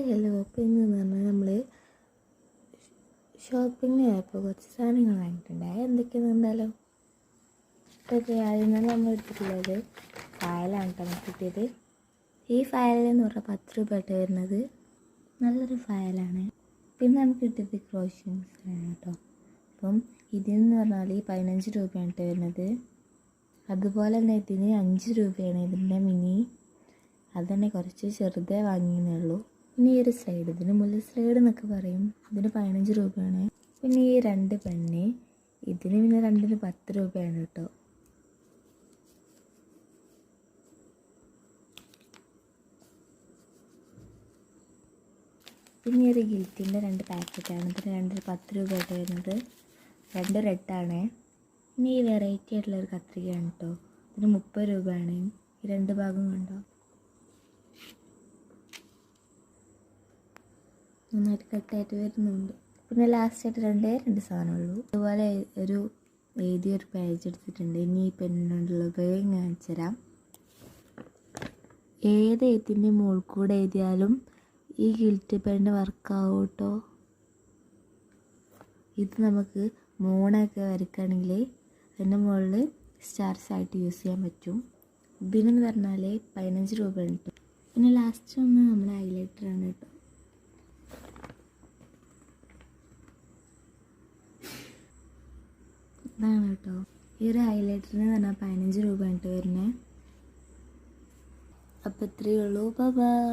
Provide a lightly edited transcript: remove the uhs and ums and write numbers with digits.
Hello. അപ്പോൾ ഇന്ന് പറഞ്ഞാൽ നമ്മൾ ഷോപ്പിങ്ങിന് പോയപ്പോൾ കുറച്ച് സാധനങ്ങൾ വാങ്ങിയിട്ടുണ്ടായി. എന്തൊക്കെയാണെന്നുണ്ടല്ലോ. ഇതൊക്കെ ആദ്യം തന്നെ നമ്മൾ എടുത്തിട്ടുള്ളത് ഫയലാണ് കേട്ടോ കിട്ടിയത്. ഈ ഫയലെന്ന് പറഞ്ഞാൽ 10 രൂപ ആയിട്ട് വരുന്നത്. നല്ലൊരു ഫയലാണ്. പിന്നെ നമുക്ക് കിട്ടിയത് ക്രോഷ്യൻസ് ആണ് കേട്ടോ. അപ്പം ഇതിന് പറഞ്ഞാൽ 15 രൂപയാണ് വരുന്നത്. അതുപോലെ തന്നെ ഇതിന് 5 രൂപയാണ് ഇതിൻ്റെ മിനി. അതുതന്നെ കുറച്ച് ചെറുതേ വാങ്ങിയെന്നുള്ളൂ. പിന്നെ ഈ ഒരു സ്ലൈഡ്, ഇതിന് മുല്ല സ്ലൈഡ് എന്നൊക്കെ പറയും, ഇതിന് 15 രൂപയാണ്. പിന്നെ ഈ 2 പെണ്ണ്, ഇതിന് പിന്നെ 2-ന് 10 രൂപയാണ് കേട്ടോ. പിന്നെ ഒരു ഗിൽറ്റിൻ്റെ 2 പാക്കറ്റാണ്. ഇതിന് 2-ന് 10 രൂപയായിട്ട് വരുന്നത്. 2 റെഡാണ്. പിന്നെ ഈ വെറൈറ്റി ആയിട്ടുള്ളൊരു കത്രികയാണ് കേട്ടോ. ഇതിന് 30 രൂപയാണ്. ഈ 2 ഭാഗം കണ്ടോ, നന്നായിട്ട് കട്ടായിട്ട് വരുന്നുണ്ട്. പിന്നെ ലാസ്റ്റായിട്ട് 2 സാധനമുള്ളൂ. അതുപോലെ ഒരു എഴുതിയൊരു പേജ് എടുത്തിട്ടുണ്ട്. ഇനി ഈ പെണ്ണുകൊണ്ടുള്ള വേഗം കാണിച്ചു തരാം. ഏത് എഴുത്തിൻ്റെ മുകളിൽ കൂടെ എഴുതിയാലും ഈ ഗിൽറ്റ് പെണ്ണ് വർക്കാവും കേട്ടോ. ഇത് നമുക്ക് മൂണൊക്കെ വരയ്ക്കുകയാണെങ്കിൽ അതിൻ്റെ മുകളിൽ സ്റ്റാർസ് ആയിട്ട് യൂസ് ചെയ്യാൻ പറ്റും. ഇതിനെന്ന് പറഞ്ഞാൽ 15 രൂപ ഉണ്ട്. പിന്നെ ലാസ്റ്റ് ഒന്ന് നമ്മുടെ ഹൈലൈറ്ററാണ് കേട്ടോ. ഇതാണ് കേട്ടോ. ഈ ഒരു ഹൈലൈറ്ററിന് പറഞ്ഞാൽ 15 രൂപ ആയിട്ട് വരുന്നത്. അപ്പോൾ ഇത്രയേ ഉള്ളൂ. ബൈ.